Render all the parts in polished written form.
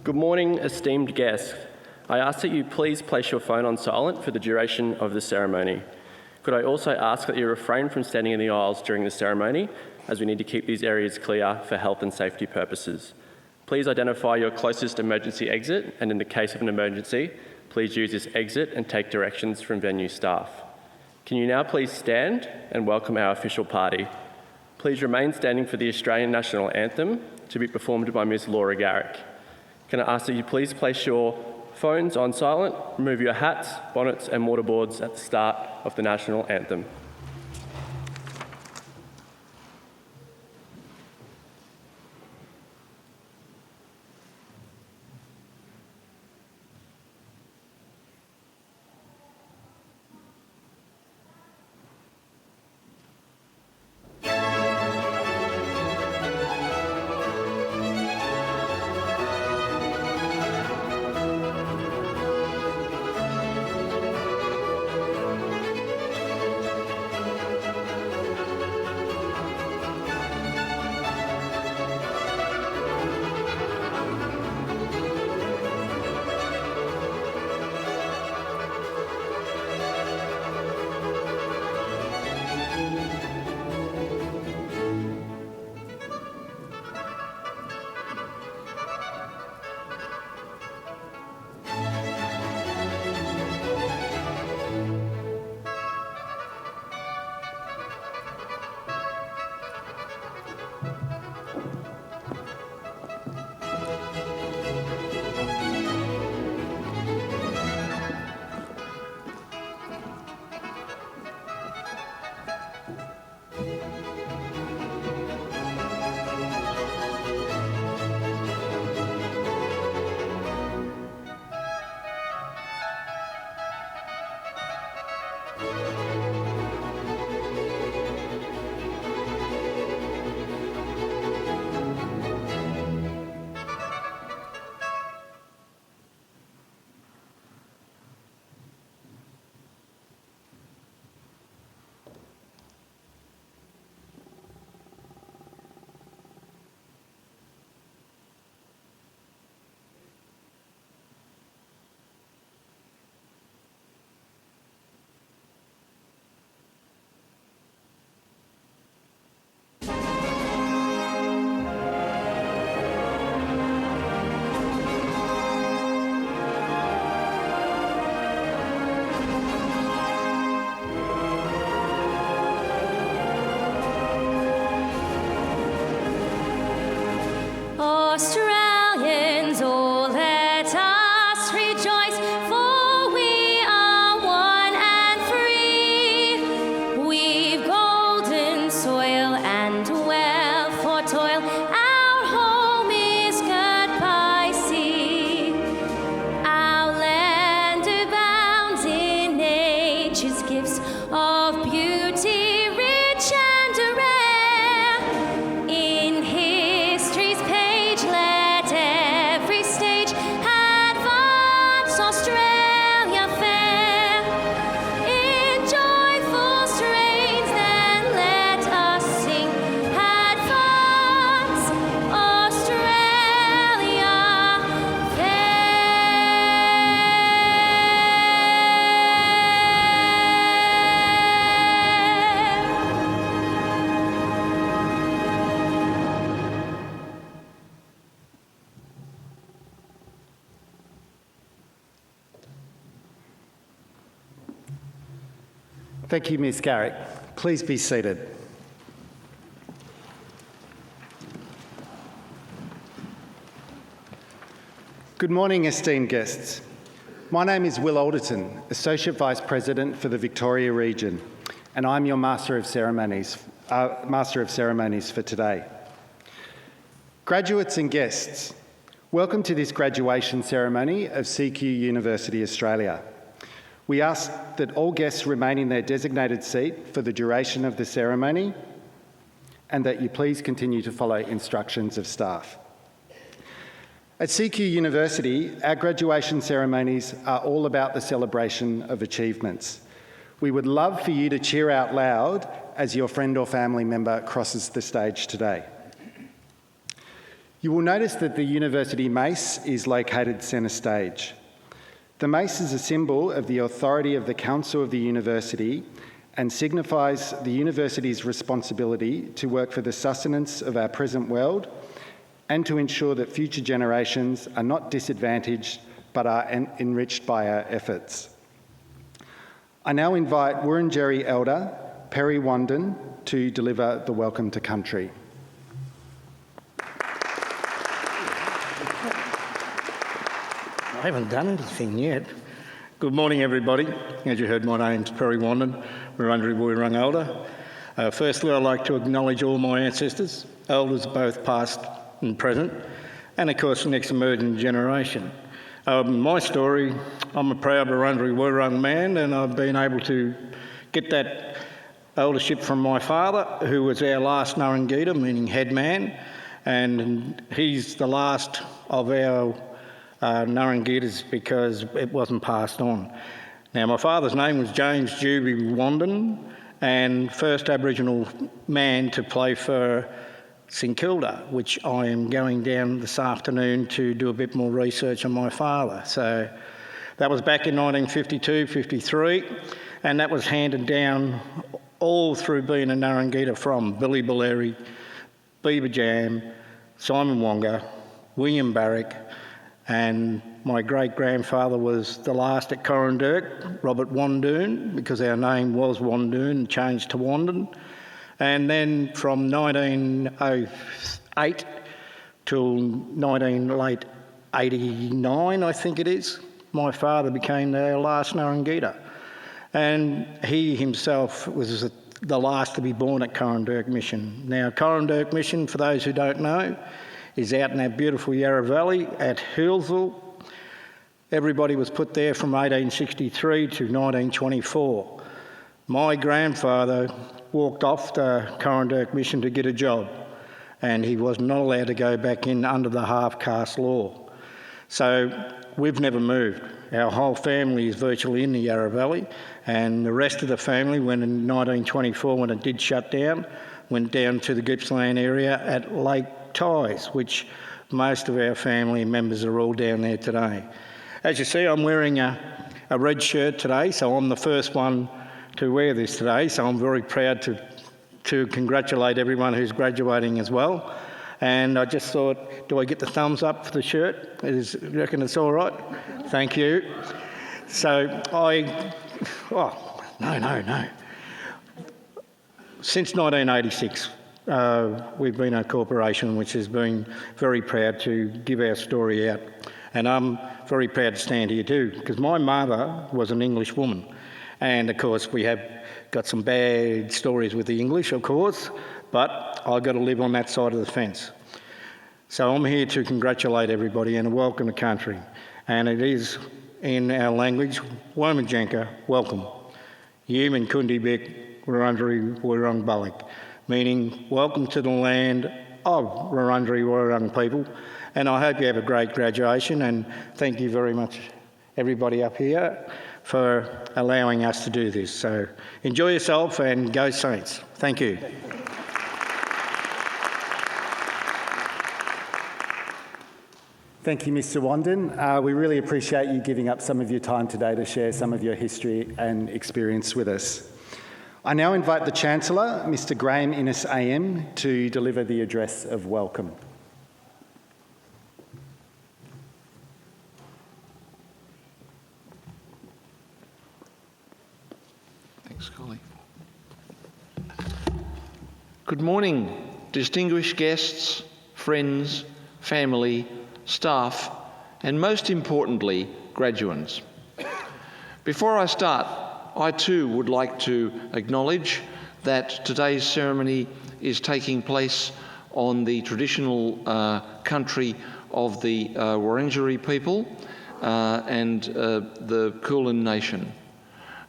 Good morning, esteemed guests. I ask that you please place your phone on silent for the duration of the ceremony. Could I also ask that you refrain from standing in the aisles during the ceremony, as we need to keep these areas clear for health and safety purposes. Please identify your closest emergency exit, and in the case of an emergency, please use this exit and take directions from venue staff. Can you now please stand and welcome our official party? Please remain standing for the Australian National Anthem to be performed by Ms. Laura Garrick. Can I ask that you please place your phones on silent, remove your hats, bonnets and mortarboards at the start of the National Anthem. Australians, oh, let us rejoice, for we are one and free. We've golden soil and wealth for toil. Our home is girt by sea. Our land abounds in nature's gifts of beauty, rich and rare. In history's page, let every stage advance Australia fair. In joyful strains, then let us sing, advance Australia Thank you, Ms. Garrick. Please be seated. Good morning, esteemed guests. My name is Will Alderton, Associate Vice President for the Victoria region, and I'm your Master of Ceremonies for today. Graduates and guests, welcome to this graduation ceremony of CQUniversity Australia. We ask that all guests remain in their designated seat for the duration of the ceremony and that you please continue to follow instructions of staff. At CQUniversity, our graduation ceremonies are all about the celebration of achievements. We would love for you to cheer out loud as your friend or family member crosses the stage today. You will notice that the university mace is located centre stage. The mace is a symbol of the authority of the Council of the University and signifies the university's responsibility to work for the sustenance of our present world and to ensure that future generations are not disadvantaged but are enriched by our efforts. I now invite Wurundjeri Elder Perry Wandin to deliver the welcome to country. I haven't done anything yet. Good morning, everybody. As you heard, my name's Perry Wandin, Wurundjeri Woiwurrung Elder. Firstly, I'd like to acknowledge all my ancestors, elders both past and present, and of course the next emerging generation. My story, I'm a proud Wurundjeri Woiwurrung man, and I've been able to get that eldership from my father, who was our last Narangita, meaning head man, and he's the last of our Narangitas because it wasn't passed on. Now, my father's name was James Juby Wandin, and first Aboriginal man to play for St Kilda, which I am going down this afternoon to do a bit more research on my father. So that was back in 1952, 53, and that was handed down all through being a Narangita from Billy Baleri, Beaver Jam, Simon Wonga, William Barrick, and my great-grandfather was the last at Corrandirk, Robert Wandoon, because our name was Wandoon and changed to Wandin. And then from 1908 till late 89, I think it is, my father became our last Narangita. And he himself was the last to be born at Corrandirk Mission. Now, Corrandirk Mission, for those who don't know, is out in that beautiful Yarra Valley at Healesville. Everybody was put there from 1863 to 1924. My grandfather walked off the Corrandirk Mission to get a job, and he was not allowed to go back in under the half-caste law. So we've never moved. Our whole family is virtually in the Yarra Valley, and the rest of the family, when in 1924, when it did shut down, went down to the Gippsland area at Lake Ties, which most of our family members are all down there today. As you see, I'm wearing a red shirt today, so I'm the first one to wear this today, so I'm very proud to congratulate everyone who's graduating as well. And I just thought, do I get the thumbs up for the shirt? You reckon it's all right? Thank you. So no. Since 1986, we've been a corporation which has been very proud to give our story out. And I'm very proud to stand here too, because my mother was an English woman. And of course, we have got some bad stories with the English, of course, but I've got to live on that side of the fence. So I'm here to congratulate everybody and welcome to country. And it is in our language, Womajanka, welcome. Yuman Kundi Bik, Wurundjeri Woiwurrung Balik, meaning welcome to the land of Wurundjeri Woiwurrung people. And I hope you have a great graduation, and thank you very much, everybody up here, for allowing us to do this. So enjoy yourself and go Saints. Thank you. Thank you, Mr. Wandin. We really appreciate you giving up some of your time today to share some of your history and experience with us. I now invite the Chancellor, Mr. Graham Innes AM, to deliver the address of welcome. Thanks, Collie. Good morning, distinguished guests, friends, family, staff, and most importantly, graduands. Before I start, I too would like to acknowledge that today's ceremony is taking place on the traditional country of the Wurundjeri people and the Kulin Nation.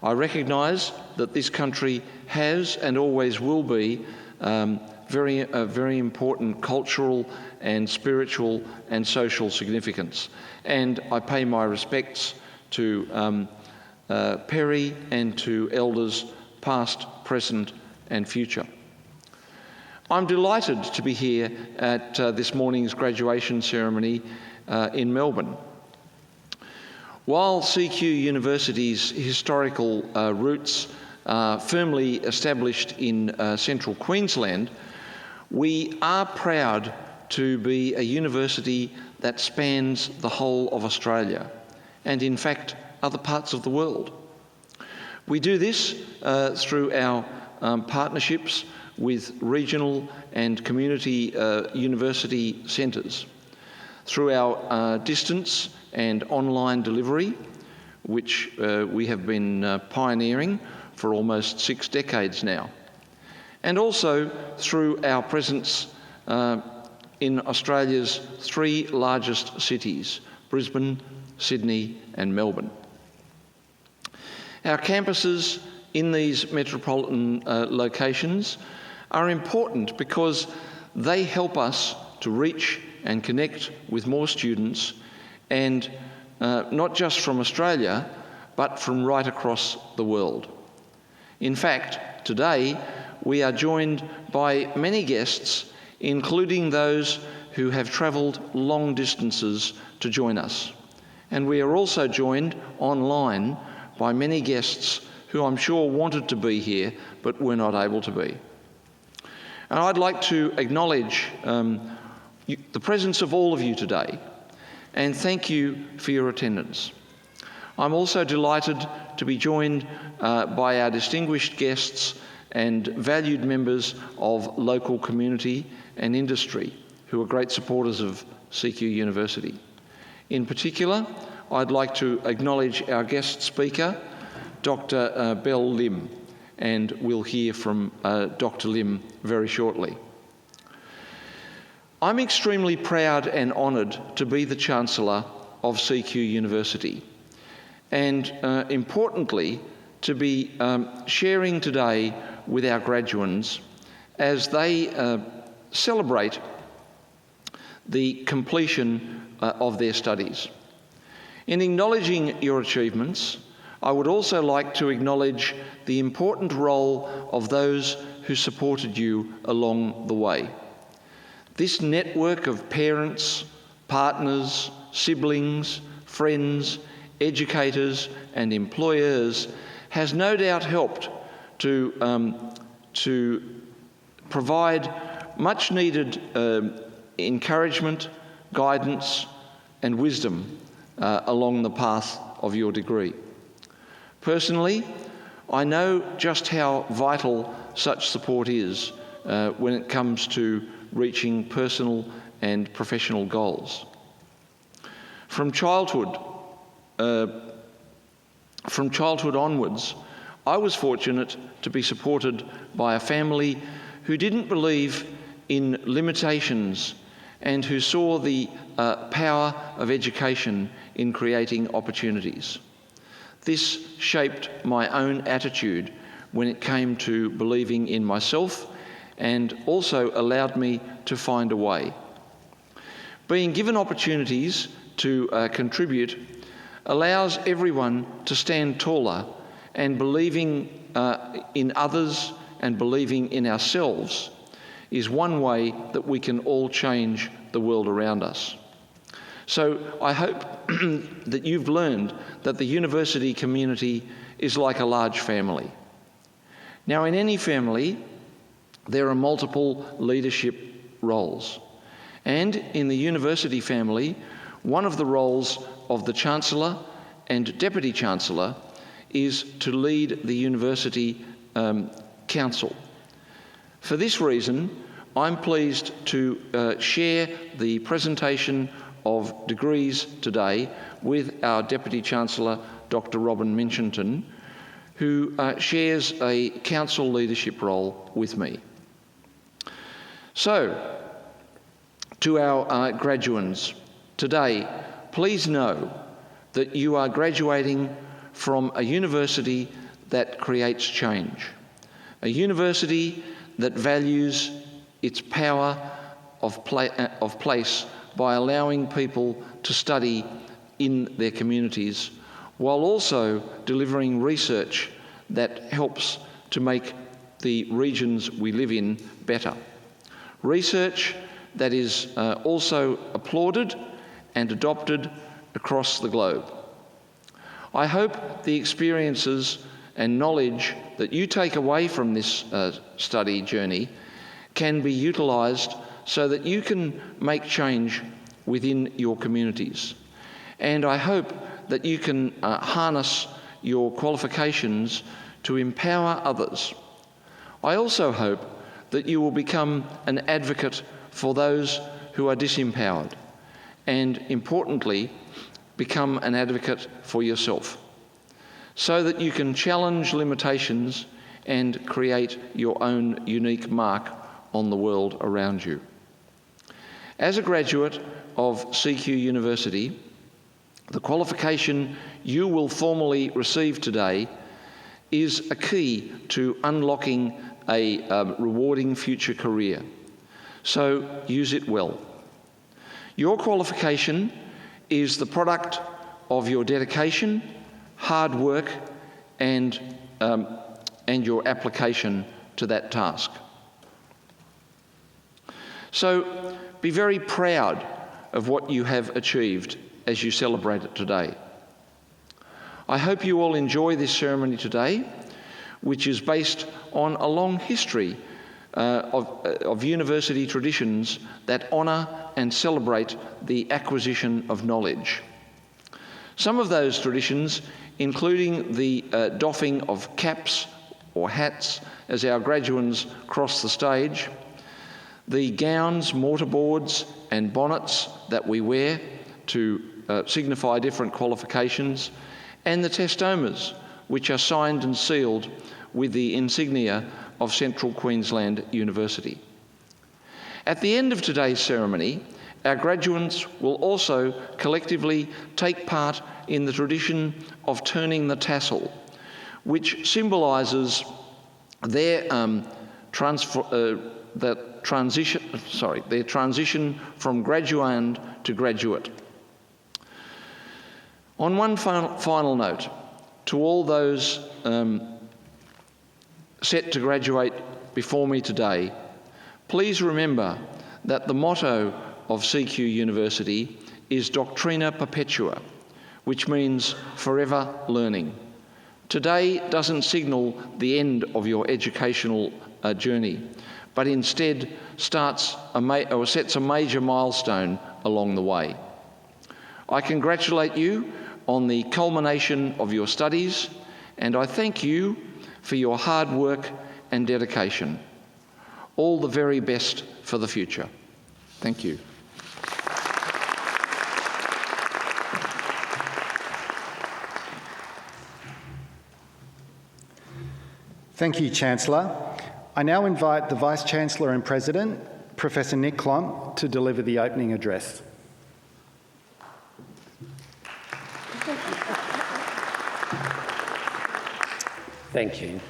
I recognise that this country has and always will be very important cultural and spiritual and social significance. And I pay my respects to Perry and to elders past, present and future. I'm delighted to be here at this morning's graduation ceremony in Melbourne. While CQUniversity's historical roots are firmly established in central Queensland, we are proud to be a university that spans the whole of Australia and, in fact, other parts of the world. We do this through our partnerships with regional and community university centres, through our distance and online delivery, which we have been pioneering for almost 6 decades now, and also through our presence in Australia's 3 largest cities, Brisbane, Sydney and Melbourne. Our campuses in these metropolitan locations are important because they help us to reach and connect with more students, and not just from Australia, but from right across the world. In fact, today we are joined by many guests, including those who have travelled long distances to join us. And we are also joined online by many guests who I'm sure wanted to be here but were not able to be. And I'd like to acknowledge the presence of all of you today and thank you for your attendance. I'm also delighted to be joined by our distinguished guests and valued members of local community and industry who are great supporters of CQUniversity. In particular, I'd like to acknowledge our guest speaker, Dr. Bell Lim, and we'll hear from Dr. Lim very shortly. I'm extremely proud and honoured to be the Chancellor of CQUniversity, and importantly, to be sharing today with our graduands as they celebrate the completion of their studies. In acknowledging your achievements, I would also like to acknowledge the important role of those who supported you along the way. This network of parents, partners, siblings, friends, educators and employers has no doubt helped to provide much needed encouragement, guidance and wisdom along the path of your degree. Personally, I know just how vital such support is when it comes to reaching personal and professional goals. From childhood onwards, I was fortunate to be supported by a family who didn't believe in limitations and who saw the power of education in creating opportunities. This shaped my own attitude when it came to believing in myself and also allowed me to find a way. Being given opportunities to contribute allows everyone to stand taller, and believing in others and believing in ourselves is one way that we can all change the world around us. So I hope that you've learned that the university community is like a large family. Now, in any family, there are multiple leadership roles. And in the university family, one of the roles of the Chancellor and Deputy Chancellor is to lead the University Council. For this reason, I'm pleased to share the presentation of degrees today with our Deputy Chancellor, Dr. Robin Minchinton, who shares a council leadership role with me. So, to our graduands, today, please know that you are graduating from a university that creates change, a university that values its power of place by allowing people to study in their communities, while also delivering research that helps to make the regions we live in better. research that is also applauded and adopted across the globe. I hope the experiences and knowledge that you take away from this study journey can be utilised so that you can make change within your communities. And I hope that you can harness your qualifications to empower others. I also hope that you will become an advocate for those who are disempowered, and importantly, become an advocate for yourself, so that you can challenge limitations and create your own unique mark on the world around you. As a graduate of CQUniversity, the qualification you will formally receive today is a key to unlocking a rewarding future career. So use it well. Your qualification is the product of your dedication, hard work, and your application to that task. So be very proud of what you have achieved as you celebrate it today. I hope you all enjoy this ceremony today, which is based on a long history of university traditions that honour and celebrate the acquisition of knowledge. Some of those traditions, including the doffing of caps or hats as our graduates cross the stage, the gowns, mortarboards and bonnets that we wear to signify different qualifications, and the testomas, which are signed and sealed with the insignia of Central Queensland University. At the end of today's ceremony, our graduates will also collectively take part in the tradition of turning the tassel, which symbolises their transition from graduand to graduate. On one final note, to all those set to graduate before me today, please remember that the motto of CQUniversity is Doctrina Perpetua, which means forever learning. Today doesn't signal the end of your educational journey, but instead sets a major milestone along the way. I congratulate you on the culmination of your studies, and I thank you for your hard work and dedication. All the very best for the future. Thank you. Thank you, Chancellor. I now invite the Vice-Chancellor and President, Professor Nick Klomp, to deliver the opening address. Thank you.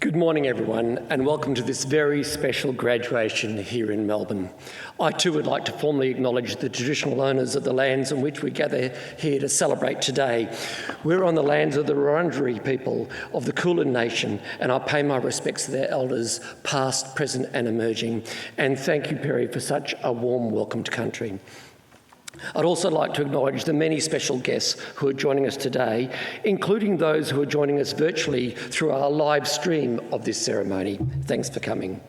Good morning, everyone, and welcome to this very special graduation here in Melbourne. I too would like to formally acknowledge the traditional owners of the lands on which we gather here to celebrate today. We're on the lands of the Wurundjeri people of the Kulin Nation, and I pay my respects to their elders, past, present and emerging. And thank you, Perry, for such a warm welcome to country. I'd also like to acknowledge the many special guests who are joining us today, including those who are joining us virtually through our live stream of this ceremony. Thanks for coming.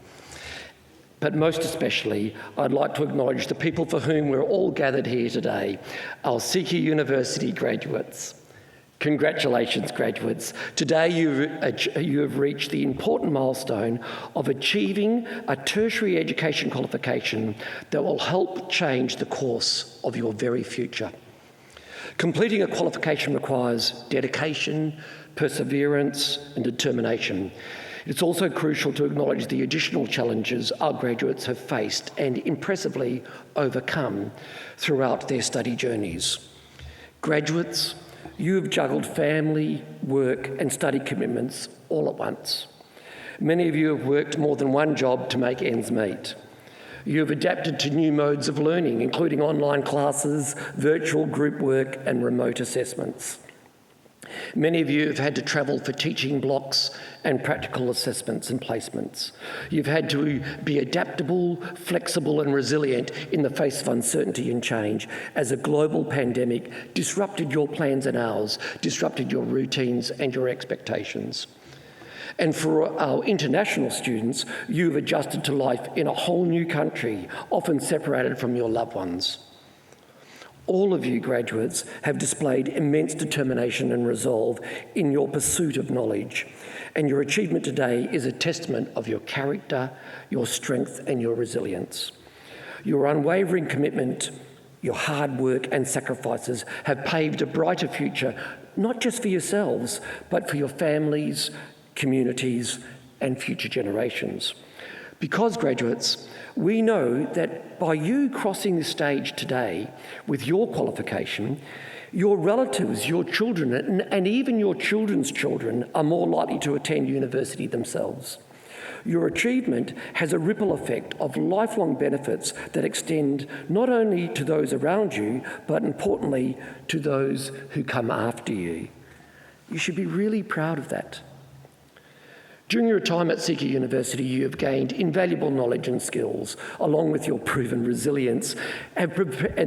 But most especially, I'd like to acknowledge the people for whom we're all gathered here today, our CQUniversity graduates. Congratulations, graduates. Today you have reached the important milestone of achieving a tertiary education qualification that will help change the course of your very future. Completing a qualification requires dedication, perseverance, and determination. It's also crucial to acknowledge the additional challenges our graduates have faced and impressively overcome throughout their study journeys. Graduates, you have juggled family, work and study commitments all at once. Many of you have worked more than one job to make ends meet. You have adapted to new modes of learning, including online classes, virtual group work and remote assessments. Many of you have had to travel for teaching blocks and practical assessments and placements. You've had to be adaptable, flexible and resilient in the face of uncertainty and change as a global pandemic disrupted your plans and hours, disrupted your routines and your expectations. And for our international students, you've adjusted to life in a whole new country, often separated from your loved ones. All of you graduates have displayed immense determination and resolve in your pursuit of knowledge, and your achievement today is a testament of your character, your strength and your resilience. Your unwavering commitment, your hard work and sacrifices have paved a brighter future, not just for yourselves, but for your families, communities and future generations. Because graduates, we know that by you crossing the stage today with your qualification, your relatives, your children, and even your children's children are more likely to attend university themselves. Your achievement has a ripple effect of lifelong benefits that extend not only to those around you, but importantly to those who come after you. You should be really proud of that. During your time at CQUniversity, you have gained invaluable knowledge and skills, along with your proven resilience, and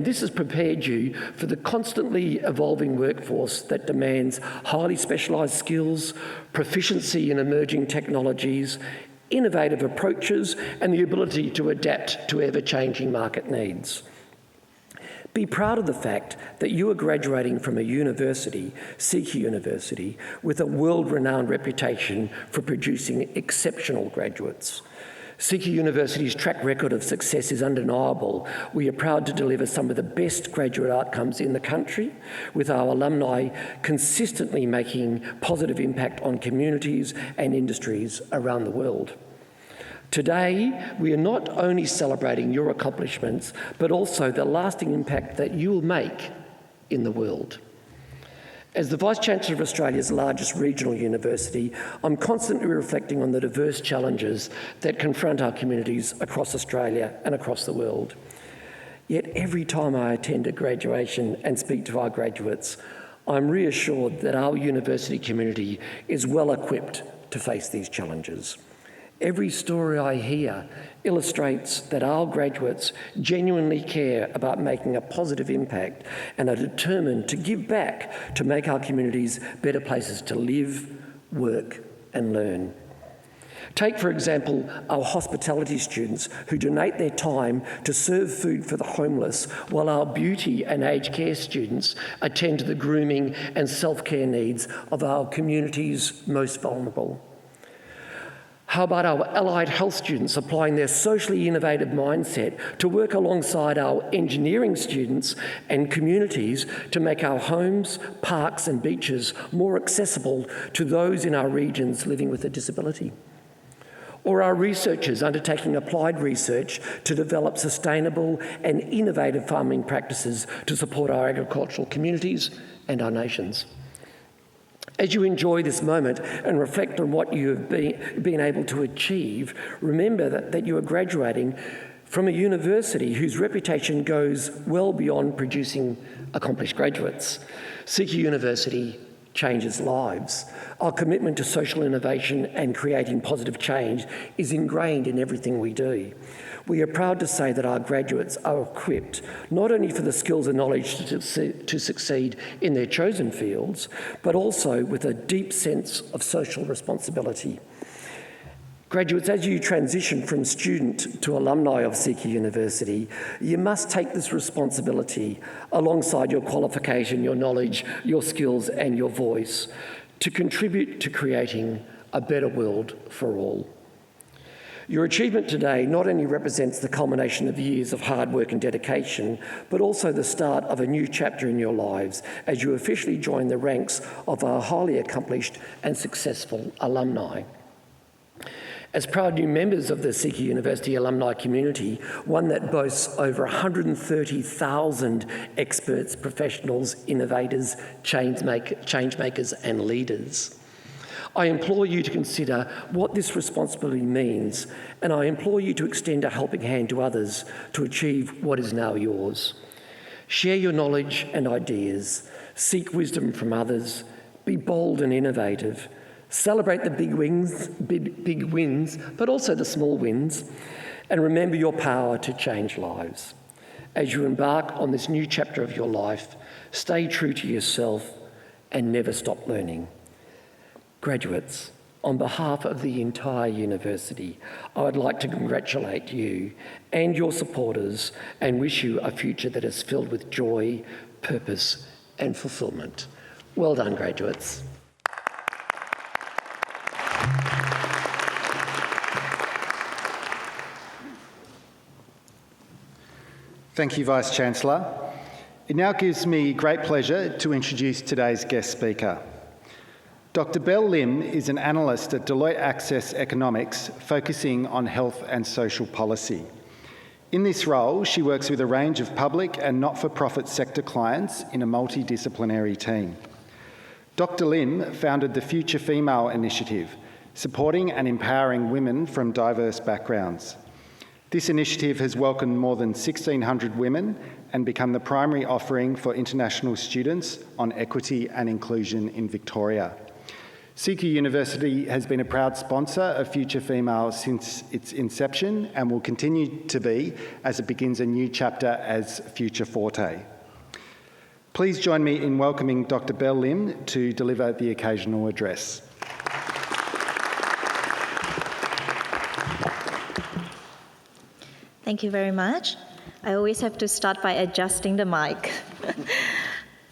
this has prepared you for the constantly evolving workforce that demands highly specialised skills, proficiency in emerging technologies, innovative approaches, and the ability to adapt to ever-changing market needs. Be proud of the fact that you are graduating from a university, CQUniversity, with a world-renowned reputation for producing exceptional graduates. CQUniversity's track record of success is undeniable. We are proud to deliver some of the best graduate outcomes in the country, with our alumni consistently making positive impact on communities and industries around the world. Today, we are not only celebrating your accomplishments, but also the lasting impact that you will make in the world. As the Vice-Chancellor of Australia's largest regional university, I'm constantly reflecting on the diverse challenges that confront our communities across Australia and across the world. Yet every time I attend a graduation and speak to our graduates, I'm reassured that our university community is well equipped to face these challenges. Every story I hear illustrates that our graduates genuinely care about making a positive impact and are determined to give back to make our communities better places to live, work and learn. Take, for example, our hospitality students who donate their time to serve food for the homeless, while our beauty and aged care students attend to the grooming and self-care needs of our community's most vulnerable. How about our allied health students applying their socially innovative mindset to work alongside our engineering students and communities to make our homes, parks and beaches more accessible to those in our regions living with a disability? Or our researchers undertaking applied research to develop sustainable and innovative farming practices to support our agricultural communities and our nations? As you enjoy this moment and reflect on what you have been able to achieve, remember that you are graduating from a university whose reputation goes well beyond producing accomplished graduates. CQUniversity changes lives. Our commitment to social innovation and creating positive change is ingrained in everything we do. We are proud to say that our graduates are equipped not only for the skills and knowledge to succeed in their chosen fields, but also with a deep sense of social responsibility. Graduates, as you transition from student to alumni of CQUniversity, you must take this responsibility alongside your qualification, your knowledge, your skills and your voice to contribute to creating a better world for all. Your achievement today not only represents the culmination of years of hard work and dedication, but also the start of a new chapter in your lives as you officially join the ranks of our highly accomplished and successful alumni. As proud new members of the CQUniversity alumni community, one that boasts over 130,000 experts, professionals, innovators, change makers and leaders, I implore you to consider what this responsibility means, and I implore you to extend a helping hand to others to achieve what is now yours. Share your knowledge and ideas, seek wisdom from others, Be bold and innovative. Celebrate the big wins, but also the small wins. And remember your power to change lives. As you embark on this new chapter of your life, stay true to yourself and never stop learning. Graduates, on behalf of the entire university, I would like to congratulate you and your supporters and wish you a future that is filled with joy, purpose, and fulfilment. Well done, graduates. Thank you, Vice-Chancellor. It now gives me great pleasure to introduce today's guest speaker. Dr. Belle Lim is an analyst at Deloitte Access Economics, focusing on health and social policy. In this role, she works with a range of public and not-for-profit sector clients in a multidisciplinary team. Dr. Lim founded the Future Female Initiative, supporting and empowering women from diverse backgrounds. This initiative has welcomed more than 1,600 women and become the primary offering for international students on equity and inclusion in Victoria. CQUniversity has been a proud sponsor of Future Female since its inception and will continue to be as it begins a new chapter as Future Forte. Please join me in welcoming Dr. Belle Lim to deliver the occasional address. Thank you very much. I always have to start by adjusting the mic.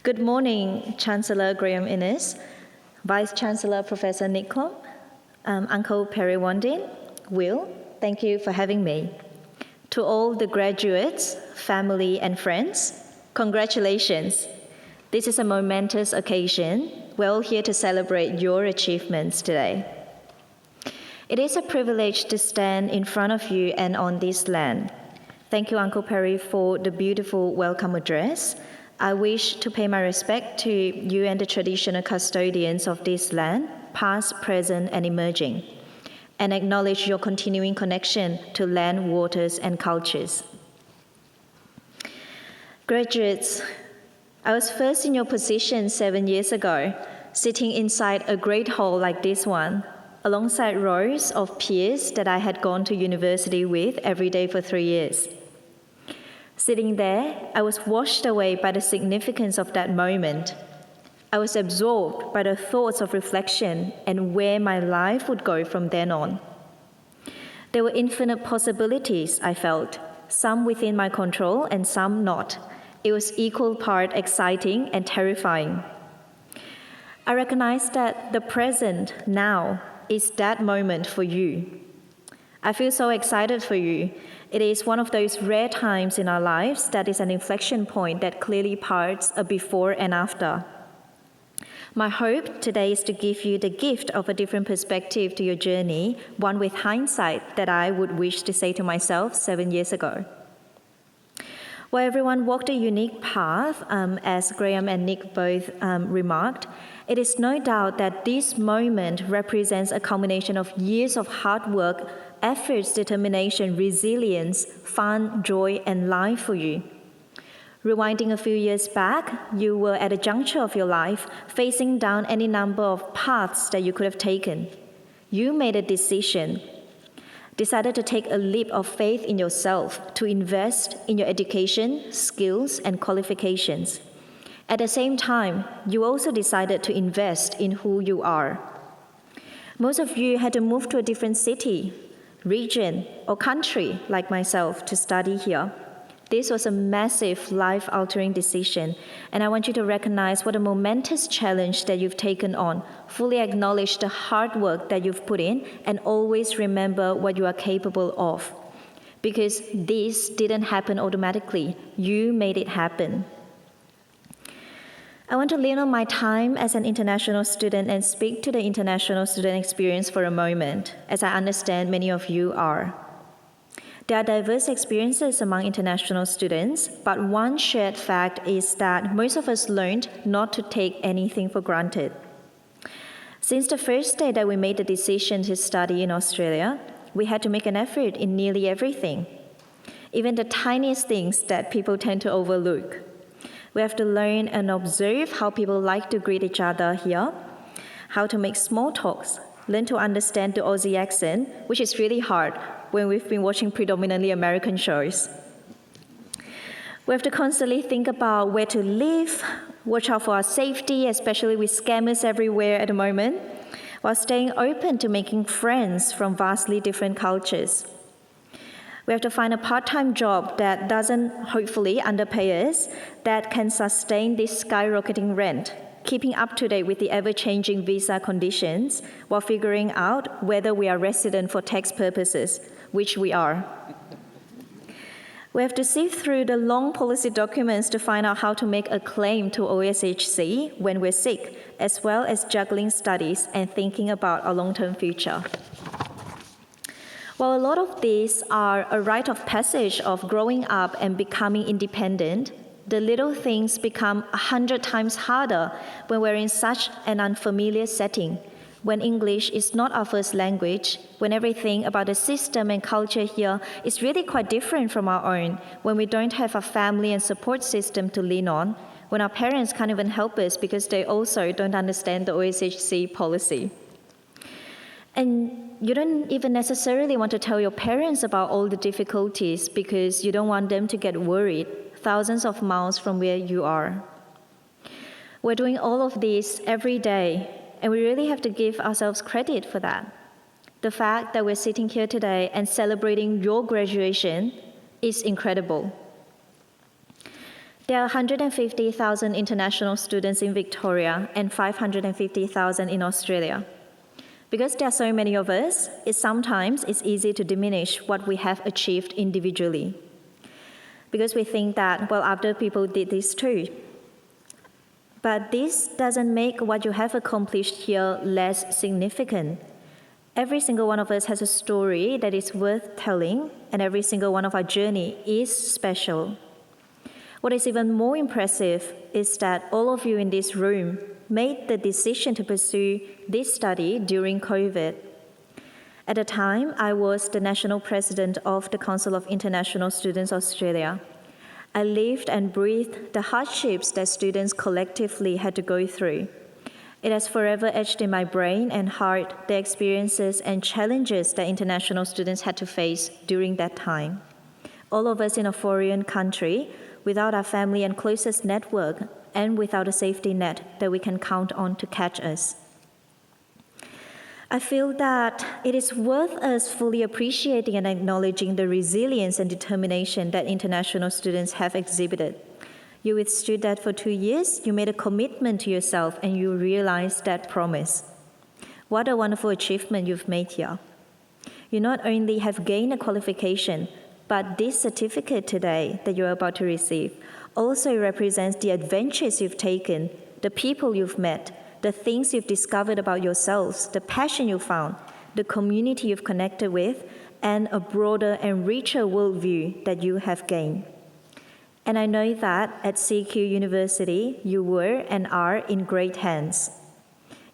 Good morning, Chancellor Graham Innes, Vice-Chancellor Professor Nick Klom, Uncle Perry Wandin, Will, thank you for having me. To all the graduates, family and friends, congratulations. This is a momentous occasion. We're all here to celebrate your achievements today. It is a privilege to stand in front of you and on this land. Thank you, Uncle Perry, for the beautiful welcome address. I wish to pay my respect to you and the traditional custodians of this land, past, present, and emerging, and acknowledge your continuing connection to land, waters, and cultures. Graduates, I was first in your position 7 years ago, sitting inside a great hall like this one, alongside rows of peers that I had gone to university with every day for 3 years. Sitting there, I was washed away by the significance of that moment. I was absorbed by the thoughts of reflection and where my life would go from then on. There were infinite possibilities, I felt, some within my control and some not. It was equal part exciting and terrifying. I recognized that the present, now, is that moment for you. I feel so excited for you. It is one of those rare times in our lives that is an inflection point that clearly parts a before and after. My hope today is to give you the gift of a different perspective to your journey, one with hindsight that I would wish to say to myself 7 years ago. While everyone walked a unique path, as Graham and Nick both remarked, it is no doubt that this moment represents a culmination of years of hard work, efforts, determination, resilience, fun, joy, and life for you. Rewinding a few years back, you were at a juncture of your life, facing down any number of paths that you could have taken. You made a decision, decided to take a leap of faith in yourself, to invest in your education, skills, and qualifications. At the same time, you also decided to invest in who you are. Most of you had to move to a different city, region, or country, like myself, to study here. This was a massive, life-altering decision, and I want you to recognize what a momentous challenge that you've taken on, fully acknowledge the hard work that you've put in, and always remember what you are capable of. Because this didn't happen automatically. You made it happen. I want to lean on my time as an international student and speak to the international student experience for a moment, as I understand many of you are. There are diverse experiences among international students, but one shared fact is that most of us learned not to take anything for granted. Since the first day that we made the decision to study in Australia, we had to make an effort in nearly everything, even the tiniest things that people tend to overlook. We have to learn and observe how people like to greet each other here, how to make small talks, learn to understand the Aussie accent, which is really hard when we've been watching predominantly American shows. We have to constantly think about where to live, watch out for our safety, especially with scammers everywhere at the moment, while staying open to making friends from vastly different cultures. We have to find a part-time job that doesn't, hopefully, underpay us, that can sustain this skyrocketing rent, keeping up to date with the ever-changing visa conditions while figuring out whether we are resident for tax purposes, which we are. We have to sift through the long policy documents to find out how to make a claim to OSHC when we're sick, as well as juggling studies and thinking about our long-term future. While a lot of these are a rite of passage of growing up and becoming independent, the little things become 100 times harder when we're in such an unfamiliar setting, when English is not our first language, when everything about the system and culture here is really quite different from our own, when we don't have a family and support system to lean on, when our parents can't even help us because they also don't understand the OSHC policy. And you don't even necessarily want to tell your parents about all the difficulties because you don't want them to get worried thousands of miles from where you are. We're doing all of this every day, and we really have to give ourselves credit for that. The fact that we're sitting here today and celebrating your graduation is incredible. There are 150,000 international students in Victoria and 550,000 in Australia. Because there are so many of us, sometimes it's easy to diminish what we have achieved individually. Because we think that, well, other people did this too. But this doesn't make what you have accomplished here less significant. Every single one of us has a story that is worth telling, and every single one of our journey is special. What is even more impressive is that all of you in this room made the decision to pursue this study during COVID. At the time, I was the National President of the Council of International Students Australia. I lived and breathed the hardships that students collectively had to go through. It has forever etched in my brain and heart the experiences and challenges that international students had to face during that time. All of us in a foreign country, without our family and closest network, and without a safety net that we can count on to catch us. I feel that it is worth us fully appreciating and acknowledging the resilience and determination that international students have exhibited. You withstood that for 2 years, you made a commitment to yourself, and you realized that promise. What a wonderful achievement you've made here. You not only have gained a qualification, but this certificate today that you're about to receive also represents the adventures you've taken, the people you've met, the things you've discovered about yourselves, the passion you found, the community you've connected with, and a broader and richer worldview that you have gained. And I know that at CQUniversity, you were and are in great hands.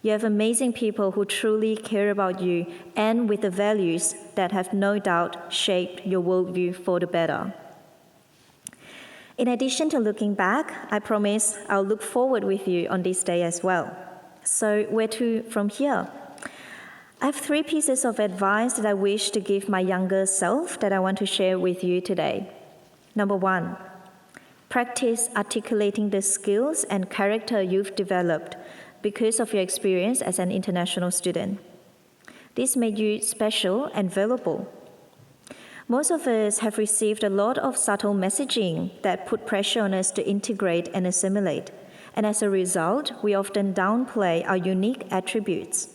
You have amazing people who truly care about you and with the values that have no doubt shaped your worldview for the better. In addition to looking back, I promise I'll look forward with you on this day as well. So where to from here? I have 3 pieces of advice that I wish to give my younger self that I want to share with you today. Number 1, practice articulating the skills and character you've developed because of your experience as an international student. This made you special and valuable. Most of us have received a lot of subtle messaging that put pressure on us to integrate and assimilate, and as a result, we often downplay our unique attributes.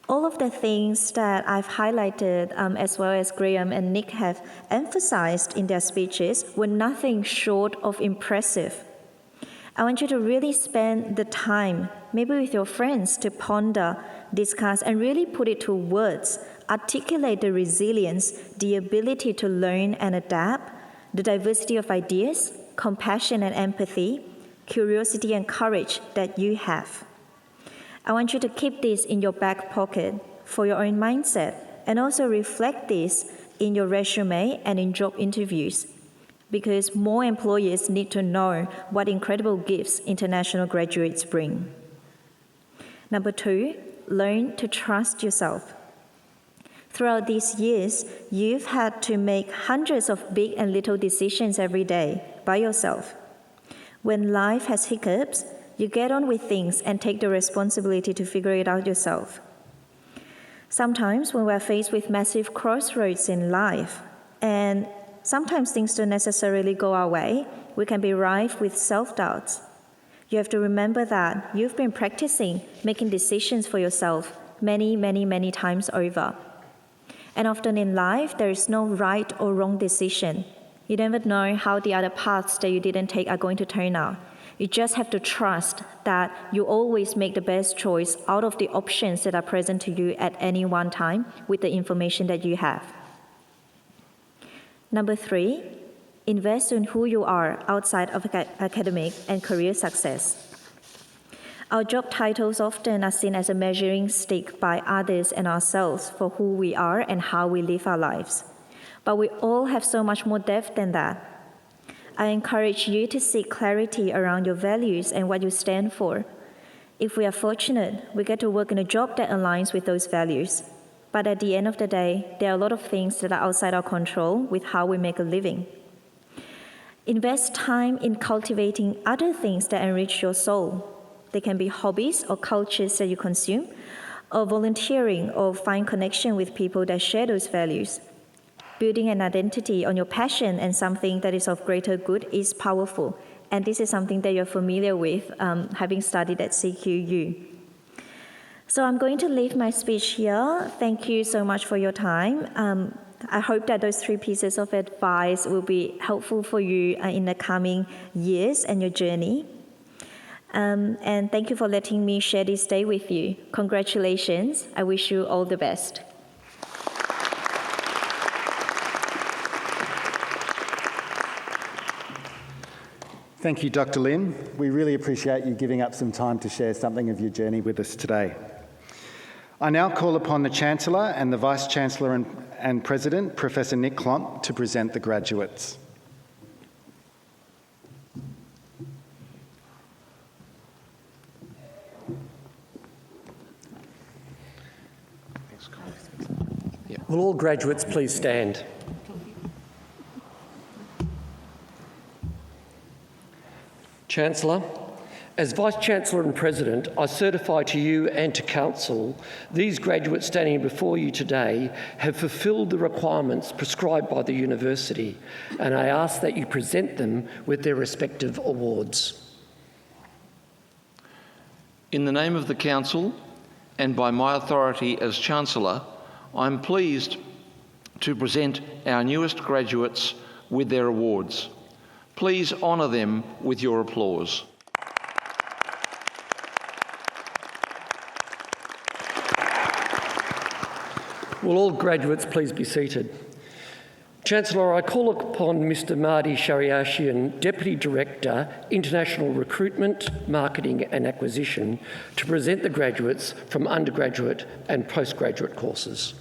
All of the things that I've highlighted, as well as Graham and Nick have emphasized in their speeches, were nothing short of impressive. I want you to really spend the time, maybe with your friends, to ponder, discuss, and really put it to words. Articulate the resilience, the ability to learn and adapt, the diversity of ideas, compassion and empathy, curiosity and courage that you have. I want you to keep this in your back pocket for your own mindset, and also reflect this in your resume and in job interviews. because more employers need to know what incredible gifts international graduates bring. Number 2, learn to trust yourself. Throughout these years, you've had to make hundreds of big and little decisions every day by yourself. When life has hiccups, you get on with things and take the responsibility to figure it out yourself. Sometimes when we're faced with massive crossroads in life, and sometimes things don't necessarily go our way, we can be rife with self-doubts. You have to remember that you've been practicing making decisions for yourself many times over. And often in life, there is no right or wrong decision. You never know how the other paths that you didn't take are going to turn out. You just have to trust that you always make the best choice out of the options that are present to you at any one time with the information that you have. Number 3, invest in who you are outside of academic and career success. Our job titles often are seen as a measuring stick by others and ourselves for who we are and how we live our lives. But we all have so much more depth than that. I encourage you to seek clarity around your values and what you stand for. If we are fortunate, we get to work in a job that aligns with those values. But at the end of the day, there are a lot of things that are outside our control with how we make a living. Invest time in cultivating other things that enrich your soul. They can be hobbies or cultures that you consume, or volunteering or find connection with people that share those values. Building an identity on your passion and something that is of greater good is powerful, and this is something that you're familiar with, having studied at CQU. So I'm going to leave my speech here. Thank you so much for your time. I hope that those 3 pieces of advice will be helpful for you in the coming years and your journey. And thank you for letting me share this day with you. Congratulations. I wish you all the best. Thank you, Dr. Lim. We really appreciate you giving up some time to share something of your journey with us today. I now call upon the Chancellor and the Vice-Chancellor and President, Professor Nick Klomp, to present the graduates. Will all graduates please stand? Chancellor, as Vice-Chancellor and President, I certify to you and to Council these graduates standing before you today have fulfilled the requirements prescribed by the University, and I ask that you present them with their respective awards. In the name of the Council and by my authority as Chancellor, I'm pleased to present our newest graduates with their awards. Please honour them with your applause. Will all graduates please be seated? Chancellor, I call upon Mr Marty Shariashian, Deputy Director, International Recruitment, Marketing and Acquisition, to present the graduates from undergraduate and postgraduate courses.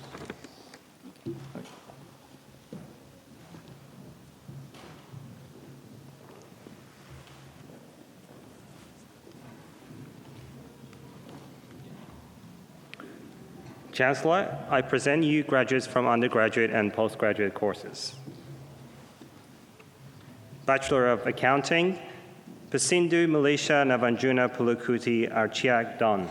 Chancellor, I present you graduates from undergraduate and postgraduate courses. Bachelor of Accounting, Pasindu Malaysia Navanjuna Pulukuti Archiak Don.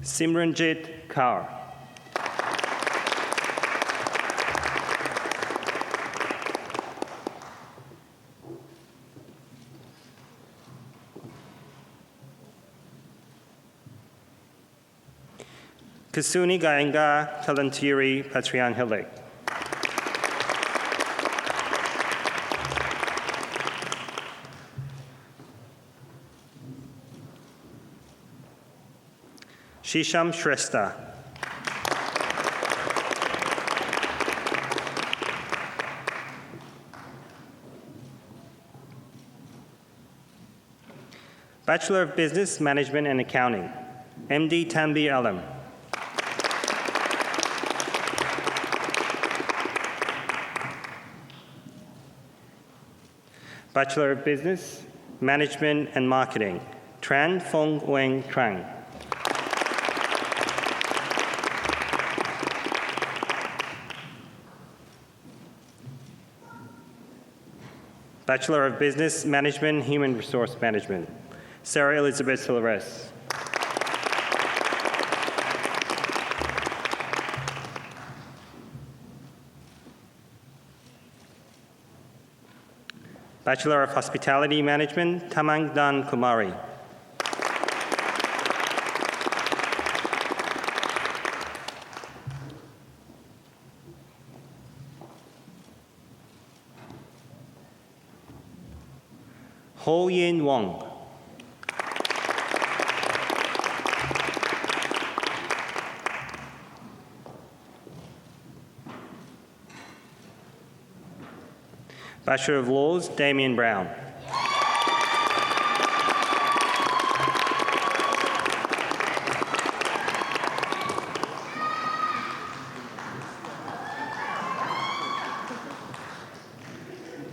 Simranjit Kaur. Kasuni Gaenga Kalantiri Patrian Hilik. Shisham Shrestha. Bachelor of Business Management and Accounting, MD Tanbir Alam. Bachelor of Business Management and Marketing, Tran Phong Nguyen Trang. Bachelor of Business Management, Human Resource Management, Sarah Elizabeth Silveres. Bachelor of Hospitality Management, Tamang Dan Kumari. Ho Yin Wong. Bachelor of Laws, Damien Brown.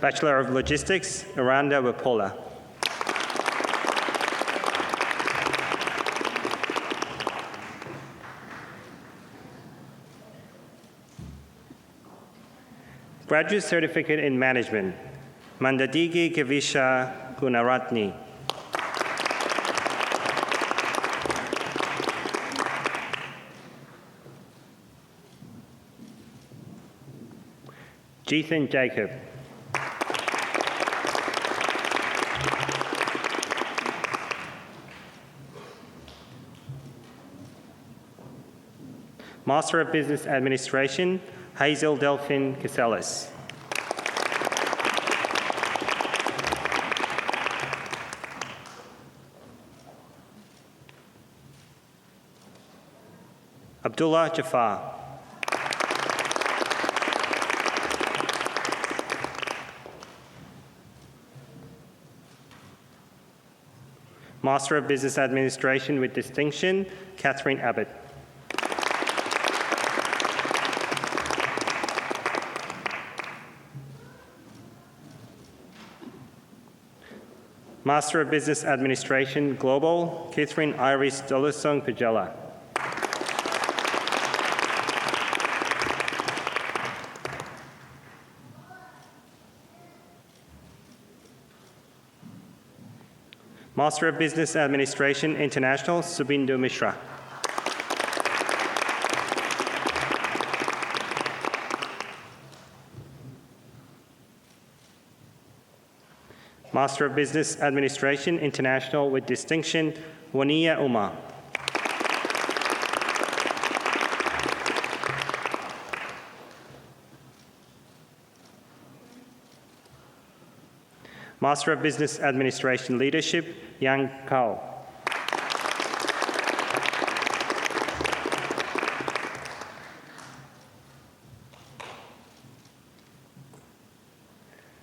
Bachelor of Logistics, Aranda Wapola. Graduate Certificate in Management, Mandadigi Kavisha Gunaratni. Jethan Jacob. Master of Business Administration, Hazel Delphine Casellas. Abdullah Jafar. Master of Business Administration with Distinction, Catherine Abbott. Master of Business Administration, Global, Catherine Iris Dolusong Pajela. Master of Business Administration, International, Subindu Mishra. Master of Business Administration, International with Distinction, Waniya Umar. Master of Business Administration Leadership, Yang Kao.